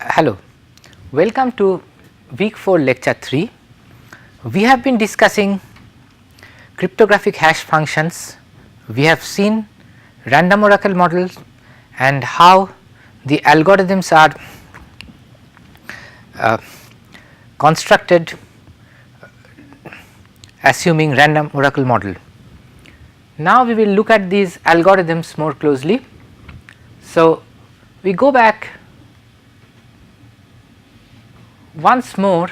Hello, welcome to week 4 lecture 3. We have been discussing cryptographic hash functions. We have seen random oracle models and how the algorithms are constructed assuming random oracle model. Now we will look at these algorithms more closely. So, we go back once more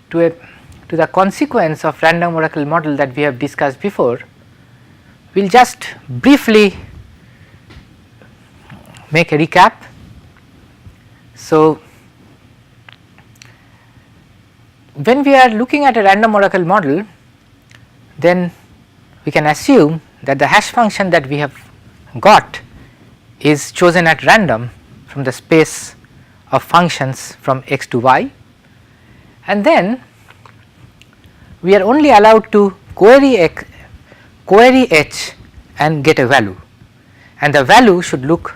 to the consequence of random oracle model that we have discussed before. We will just briefly make a recap. So, when we are looking at a random oracle model, then we can assume that the hash function that we have got is chosen at random from the space of functions from x to y, and then we are only allowed to query h and get a value, and the value should look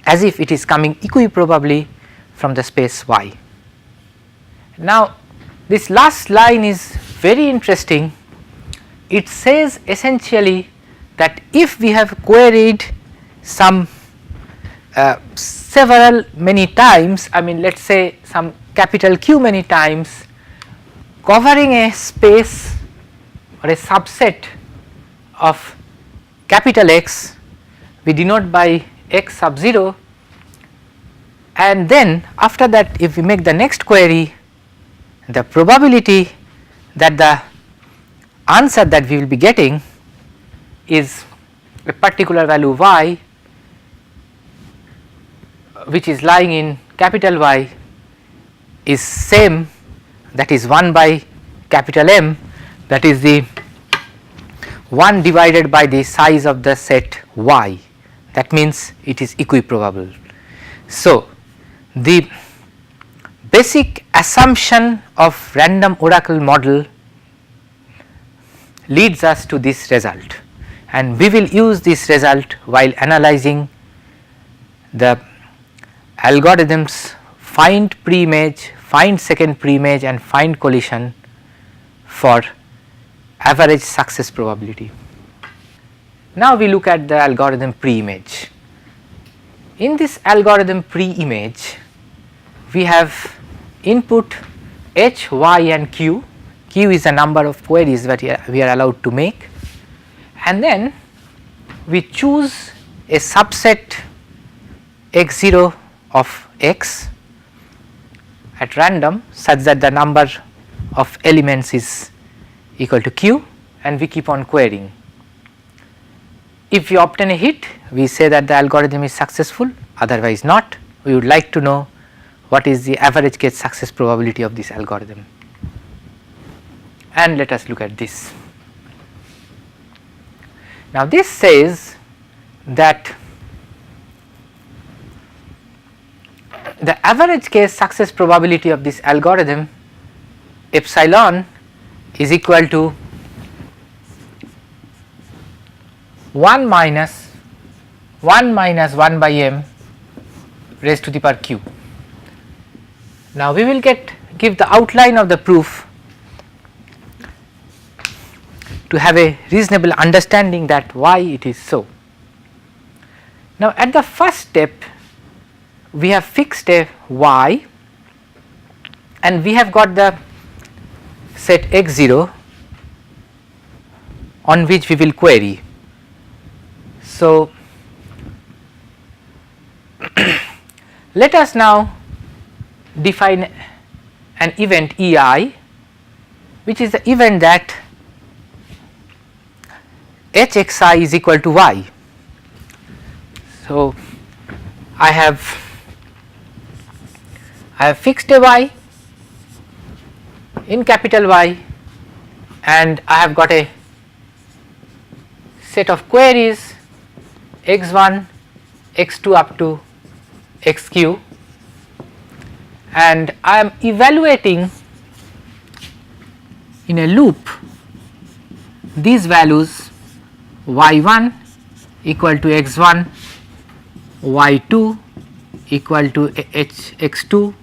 as if it is coming equiprobably from the space y. Now, this last line is very interesting. It says essentially that if we have queried some several many times, I mean let us say some capital Q many times, covering a space or a subset of capital X, we denote by x sub 0, and then after that if we make the next query, the probability that the answer that we will be getting is a particular value y which is lying in capital Y is same, that is 1 by capital M, that is the 1 divided by the size of the set Y, that means it is equiprobable. So, the basic assumption of random oracle model leads us to this result, and we will use this result while analyzing the algorithms find preimage, find second preimage and find collision for average success probability. Now, we look at the algorithm preimage. In this algorithm preimage, we have input h, y and q. Q is the number of queries that we are allowed to make, and then we choose a subset x 0 of x at random such that the number of elements is equal to q, and we keep on querying. If we obtain a hit, we say that the algorithm is successful, otherwise not. We would like to know what is the average case success probability of this algorithm, and let us look at this. Now, this says that the average case success probability of this algorithm epsilon is equal to 1 minus 1 by m raised to the power q. Now, we will give the outline of the proof to have a reasonable understanding that why it is so. Now, at the first step we have fixed a y and we have got the set x 0 on which we will query. So, let us now define an event EI, which is the event that hxi is equal to y. So, I have fixed a y in capital Y, and I have got a set of queries x1, x2 up to xq, and I am evaluating in a loop these values y1 equal to x1, y2 equal to h x2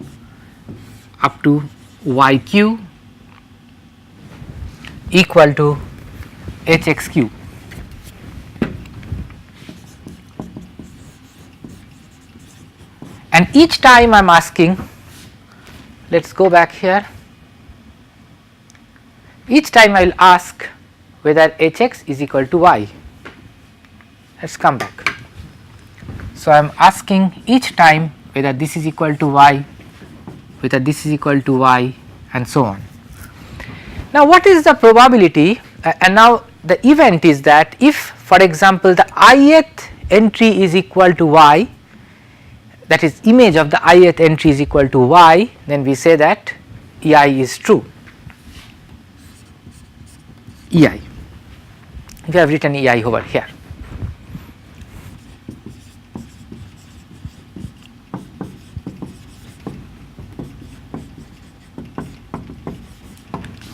up to yq equal to h xq. And each time I am asking, let us go back here, each time I will ask whether hx is equal to y. Let us come back. So, I am asking each time whether this is equal to y, whether this is equal to y, and so on. Now, what is the probability and now the event is that if, for example, the ith entry is equal to y, that is image of the ith entry is equal to y, then we say that EI is true. EI, we have written EI over here.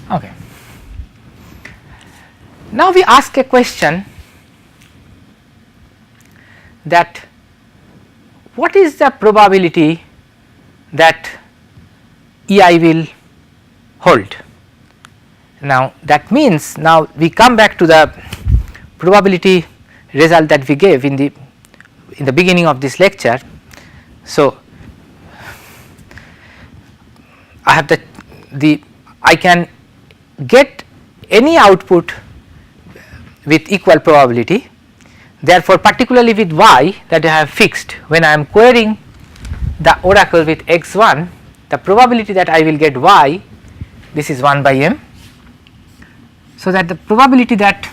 Okay. Now we ask a question that what is the probability that EI will hold. Now that means now we come back to the probability result that we gave in the beginning of this lecture. So I have I can get any output with equal probability. Therefore, particularly with y that I have fixed, when I am querying the oracle with x1, the probability that I will get y, this is 1 by m. So that the probability that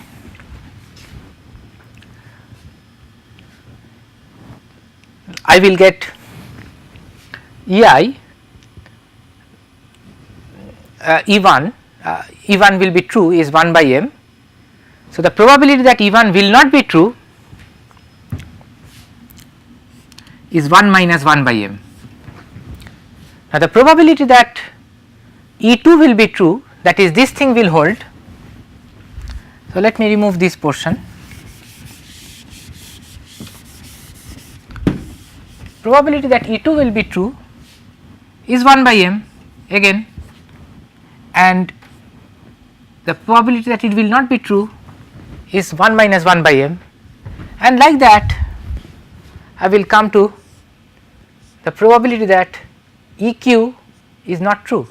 I will get EI E1 will be true is 1 by m. So, the probability that E1 will not be true is 1 minus 1 by m. Now, the probability that E2 will be true, that is this thing will hold. So, let me remove this portion. Probability that E2 will be true is 1 by m again, and the probability that it will not be true is 1 minus 1 by m, and like that I will come to the probability that EQ is not true.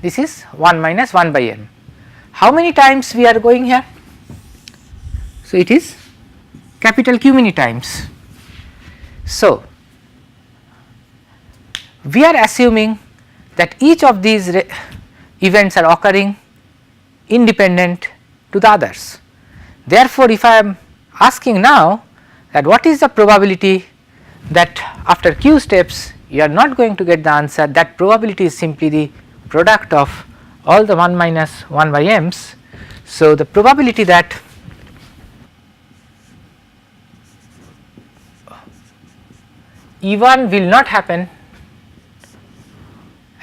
This is 1 minus 1 by m. How many times we are going here? So, it is capital Q many times. So, we are assuming that each of these events are occurring independent to the others. Therefore, if I am asking now that what is the probability that after q steps you are not going to get the answer, that probability is simply the product of all the 1 minus 1 by m's. So, the probability that E1 will not happen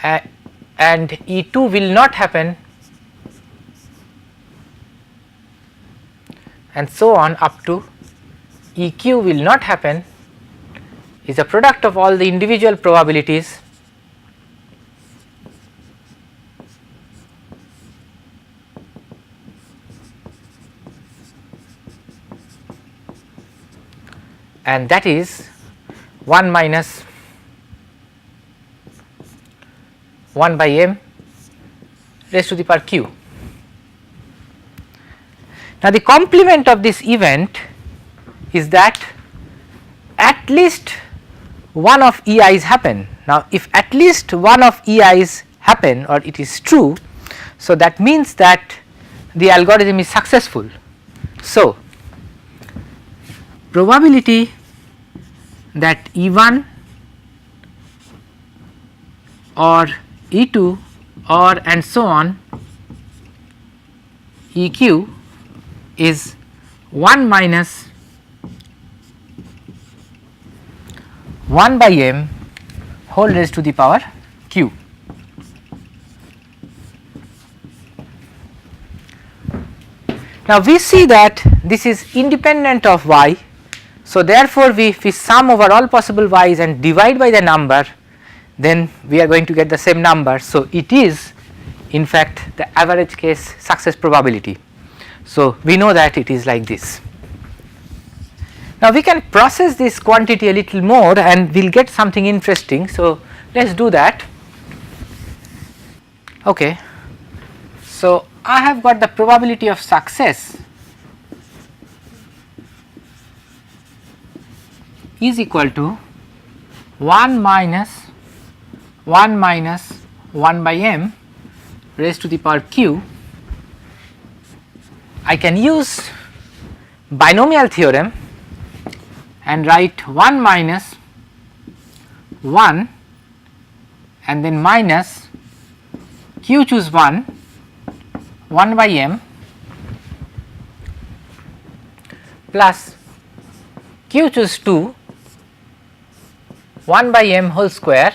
and E2 will not happen and so on up to EQ will not happen is a product of all the individual probabilities and that is 1 minus 1 by m raised to the power q. Now, the complement of this event is that at least one of EIs happen. Now, if at least one of EIs happen or it is true, so that means that the algorithm is successful. So, probability that E1 or E2 or and so on EQ is 1 minus 1 by m whole raised to the power q. Now, we see that this is independent of y. So, therefore, if we sum over all possible y's and divide by the number, then we are going to get the same number. So, it is in fact the average case success probability. So, we know that it is like this. Now, we can process this quantity a little more and we will get something interesting. So, let us do that. Okay. So, I have got the probability of success is equal to 1 minus 1 by m raised to the power q. I can use binomial theorem and write 1 minus 1 and then minus q choose 1 by m plus q choose 2 1 by m whole square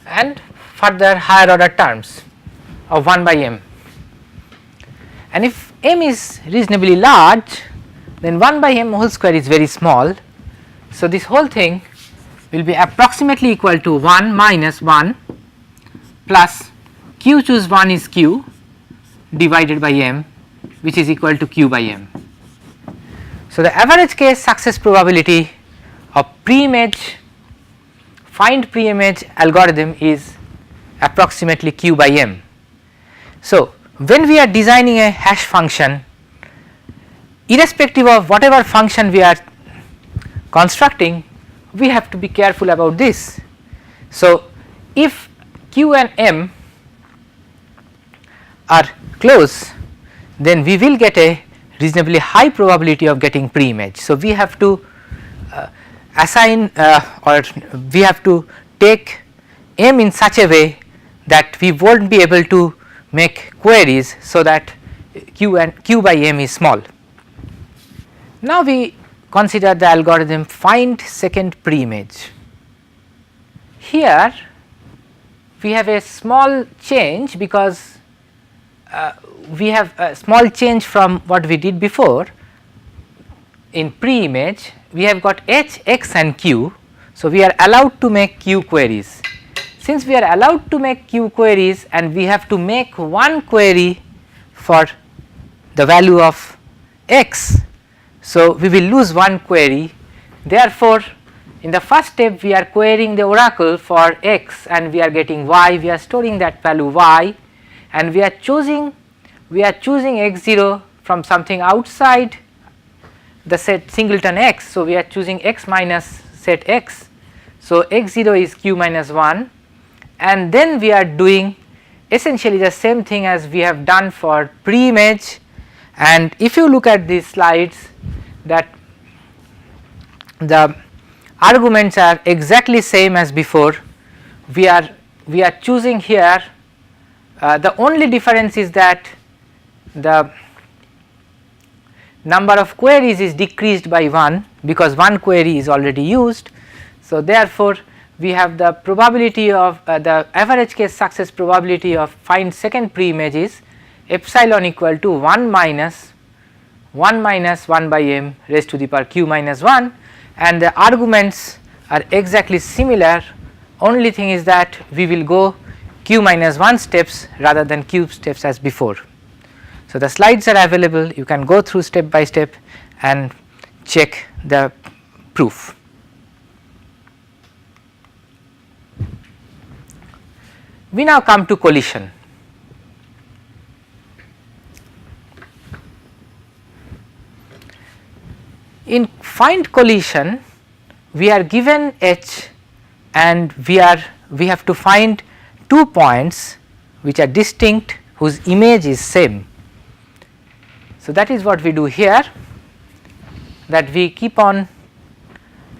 and further higher order terms of 1 by m. And if m is reasonably large, then 1 by m whole square is very small. So, this whole thing will be approximately equal to 1 minus 1 plus q choose 1 is q divided by m, which is equal to q by m. So, the average case success probability of preimage find preimage algorithm is approximately q by m. So, when we are designing a hash function, irrespective of whatever function we are constructing, we have to be careful about this. So, if q and m are close, then we will get a reasonably high probability of getting preimage. So, we have to assign or we have to take m in such a way that we will not be able to make queries, so that q by m is small. Now, we consider the algorithm find second preimage. Here we have a small change, because we have a small change from what we did before. In preimage we have got h, x and q. So, we are allowed to make q queries. Since we are allowed to make q queries and we have to make one query for the value of x, so we will lose one query. Therefore, in the first step we are querying the oracle for x and we are getting y, we are storing that value y, and we are choosing x0 from something outside the set singleton x. So, we are choosing x minus set x. So, x0 is q minus 1, and then we are doing essentially the same thing as we have done for preimage. And if you look at these slides, that the arguments are exactly same as before. We are choosing here, the only difference is that the number of queries is decreased by 1, because one query is already used. So, therefore, we have the probability of the average case success probability of find second preimage is epsilon equal to 1 minus 1 by m raised to the power q minus 1, and the arguments are exactly similar. Only thing is that we will go q minus 1 steps rather than q steps as before. So, the slides are available, you can go through step by step and check the proof. We now come to collision. In find collision, we are given h and we have to find 2 points which are distinct, whose image is same. So, that is what we do here, that we keep on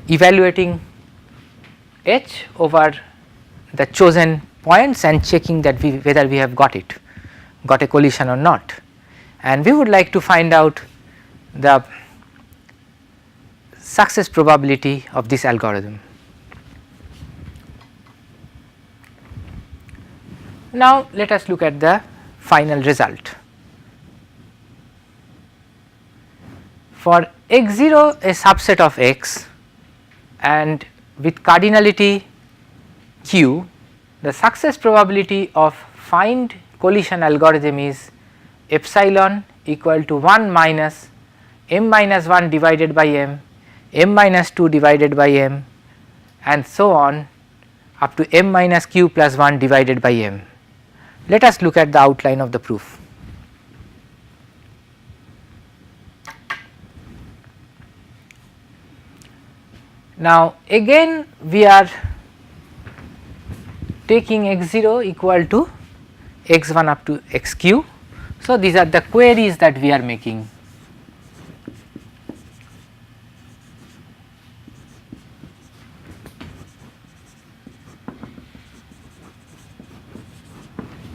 evaluating h over the chosen points and checking that whether we have got a collision or not, and we would like to find out the success probability of this algorithm. Now, let us look at the final result. For x0 a subset of x and with cardinality q, the success probability of find collision algorithm is epsilon equal to 1 minus m minus 1 divided by m, m minus 2 divided by m, and so on up to m minus q plus 1 divided by m. Let us look at the outline of the proof. Now again we are taking x0 equal to x1 up to xq. So these are the queries that we are making.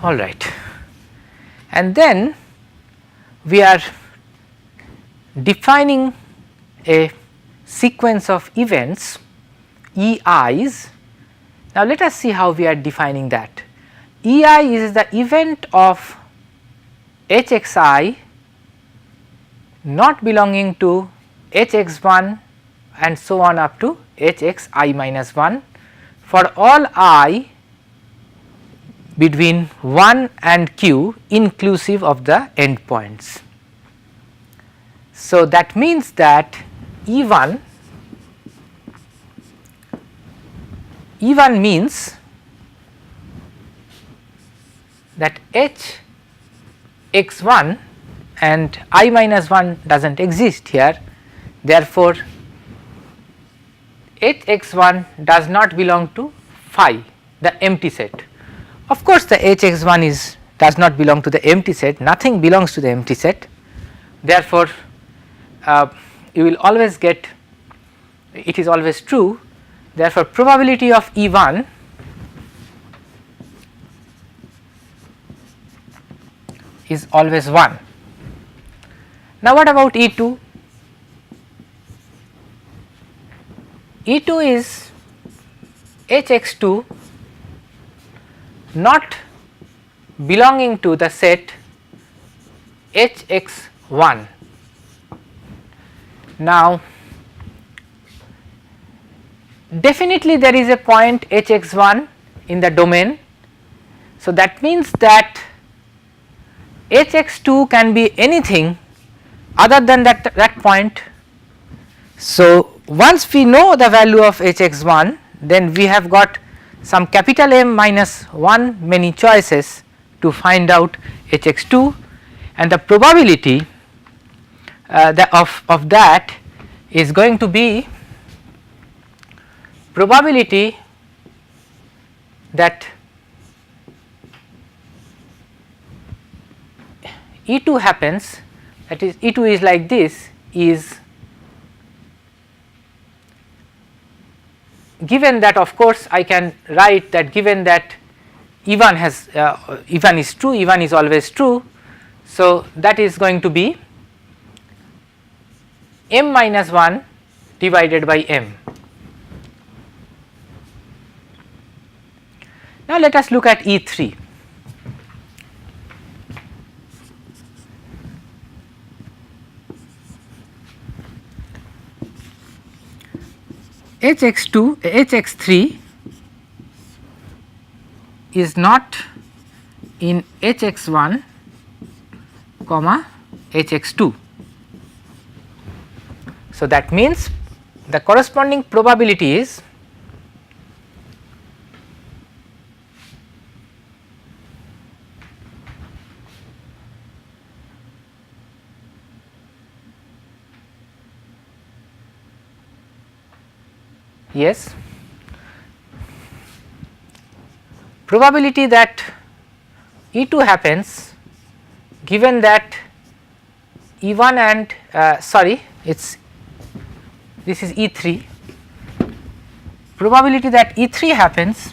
All right, and then we are defining a sequence of events EIs. Now let us see how we are defining that. EI is the event of hxi not belonging to hx1 and so on up to hxi minus 1 for all I between 1 and q inclusive of the endpoints. So that means that E1 means that h x1 and I minus 1 does not exist here, therefore h x1 does not belong to phi, the empty set. Of course, the h x1 does not belong to the empty set, nothing belongs to the empty set, therefore you will always get, it is always true, therefore probability of E1 is always 1. Now what about E2? E2 is hx2 not belonging to the set hx1. Now definitely there is a point hx1 in the domain. So that means that hx2 can be anything other than that point. So once we know the value of hx1, then we have got some capital M minus 1 many choices to find out hx2, and the probability of that is going to be probability that E2 happens, that is E2 is like this, is given that, of course I can write that given that E1 has E1 is true, E1 is always true. So that is going to be m minus 1 divided by m. Now let us look at E3. hx2 hx3 is not in hx1 comma hx2. So that means the corresponding probability is yes, probability that E2 happens given that E1 and sorry, it's this is E3, probability that E3 happens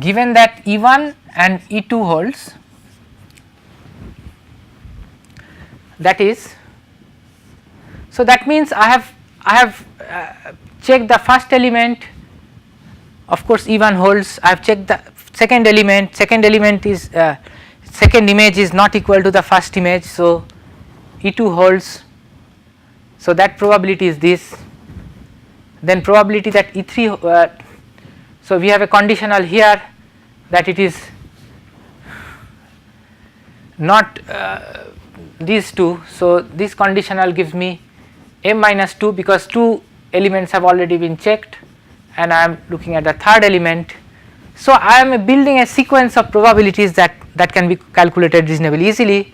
given that E1 and E2 holds, that is, so that means I have checked the first element, of course E1 holds, I have checked the second element is second image is not equal to the first image. So, E2 holds, so that probability is this, then probability that E3 so we have a conditional here that it is not these two. So, this conditional gives me m minus 2 because 2 elements have already been checked and I am looking at the third element. So, I am building a sequence of probabilities that can be calculated reasonably easily.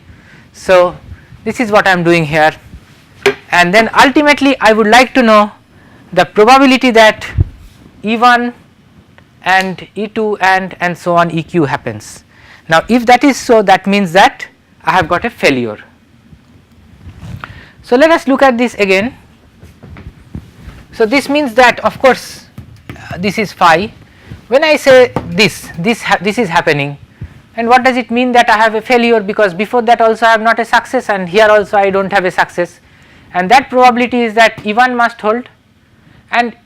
So, this is what I am doing here, and then ultimately I would like to know the probability that E1 and E2 and so on EQ happens. Now, if that is so, that means that I have got a failure. So, let us look at this again. So, this means that of course this is phi. When I say this is happening, and what does it mean that I have a failure, because before that also I have not a success and here also I do not have a success, and that probability is that E1 must hold, and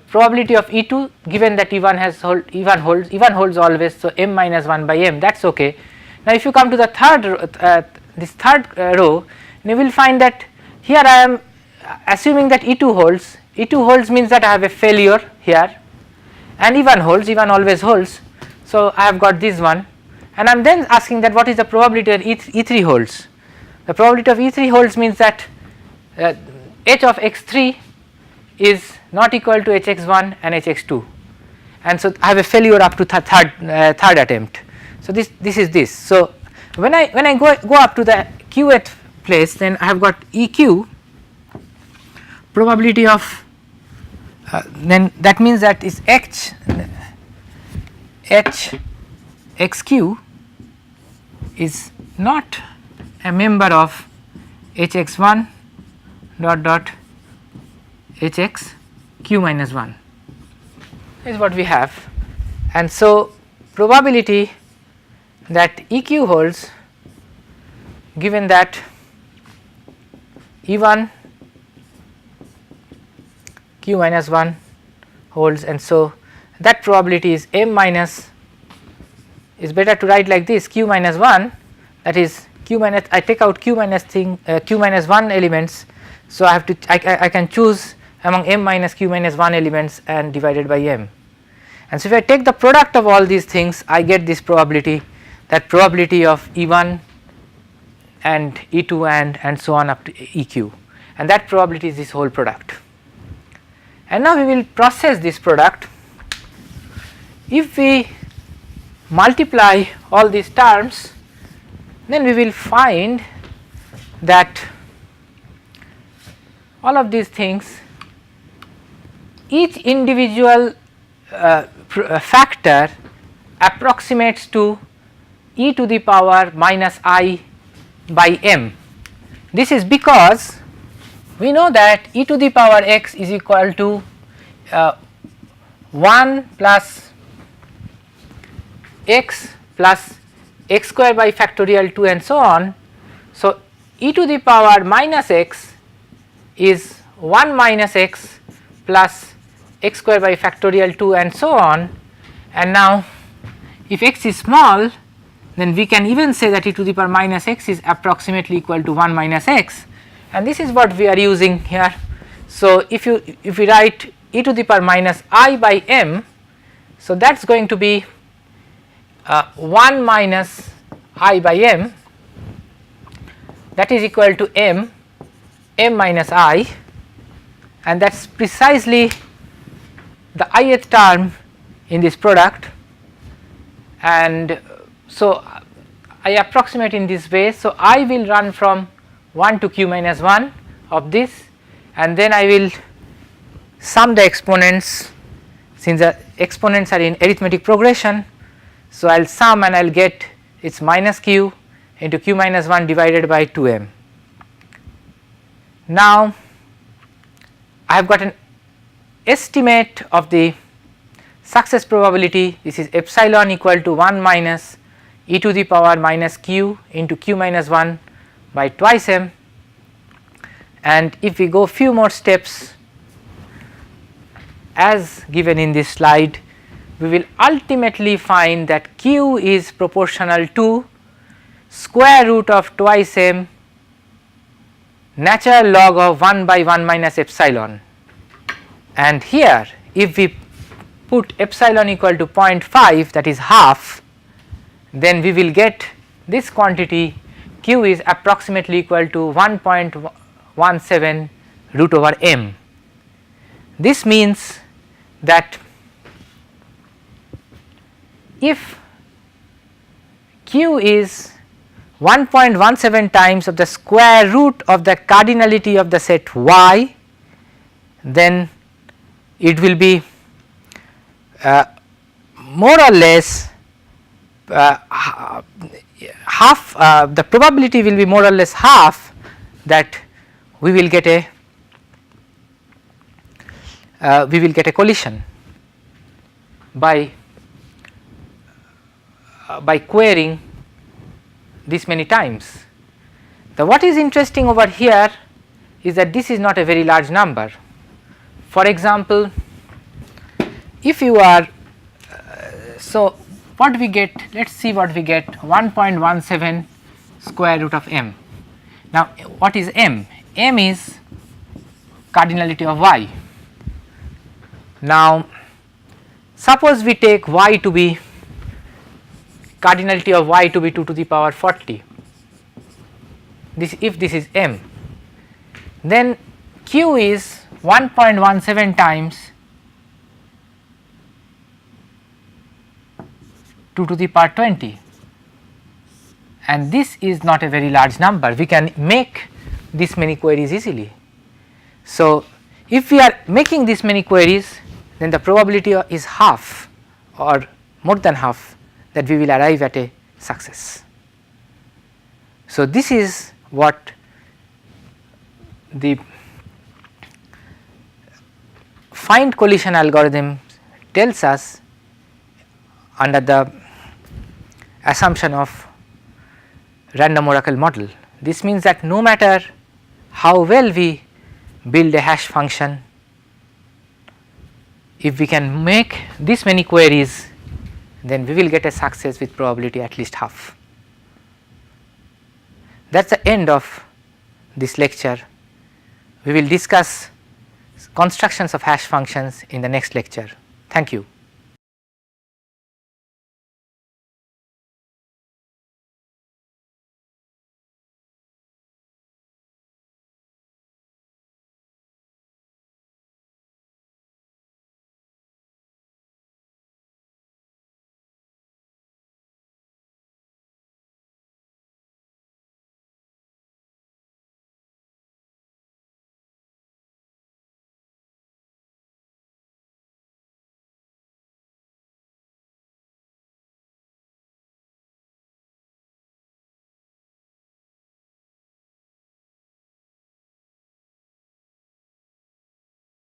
probability of E2 given that E1 holds always, so m minus 1 by m, that is okay. Now, if you come to the third row, you will find that here I am assuming that E2 holds means that I have a failure here, and E1 always holds. So, I have got this one, and I am then asking that what is the probability that E3 holds. The probability of E3 holds means that h of x3 is not equal to hx1 and hx2, and so I have a failure up to third attempt. So, this is this. So, when I go up to the qth place, then I have got EQ probability of then that means that is h xq is not a member of hx1 dot hx q minus 1 is what we have, and so probability that EQ holds given that E1 q minus 1 holds, and so that probability is m minus, is better to write like this, q minus 1, that is q minus, I take out q minus q minus 1 elements. So, I have to I can choose among m minus q minus 1 elements and divided by m, and so if I take the product of all these things, I get this probability, that probability of E1 and E2 and so on up to EQ, and that probability is this whole product. And now we will process this product. If we multiply all these terms, then we will find that all of these things, each individual factor approximates to e to the power minus I by m. This is because we know that e to the power x is equal to 1 plus x plus x square by factorial 2 and so on. So, e to the power minus x is 1 minus x plus x square by factorial 2 and so on, and now if x is small, then we can even say that e to the power minus x is approximately equal to 1 minus x, and this is what we are using here. So, if we write e to the power minus I by m, so that is going to be 1 minus I by m, that is equal to m minus I, and that is precisely the ith term in this product. And so, I approximate in this way. So, I will run from 1 to q minus 1 of this, and then I will sum the exponents, since the exponents are in arithmetic progression. So, I will sum and I will get its minus q into q minus 1 divided by 2m. Now, I have got an estimate of the success probability. This is epsilon equal to 1 minus e to the power minus q into q minus 1 by twice m, and if we go few more steps as given in this slide, we will ultimately find that q is proportional to square root of twice m natural log of 1 by 1 minus epsilon, and here if we put epsilon equal to 0.5, that is half, then we will get this quantity q is approximately equal to 1.17 root over m. This means that if q is 1.17 times of the square root of the cardinality of the set y, then it will be more or less half, the probability will be more or less half that we will get a collision by querying this many times. What is interesting over here is that this is not a very large number. For example, if you are so what we get, let us see what we get, 1.17 square root of m. Now what is m? M is cardinality of y. Now suppose we take y to be cardinality of y to be 2 to the power 40, this if this is m, then q is 1.17 times 2 to the power 20, and this is not a very large number. We can make this many queries easily. So if we are making this many queries, then the probability is half or more than half that we will arrive at a success. So this is what the find collision algorithm tells us under the assumption of random oracle model. This means that no matter how well we build a hash function, if we can make this many queries, then we will get a success with probability at least half. That is the end of this lecture. We will discuss constructions of hash functions in the next lecture. Thank you.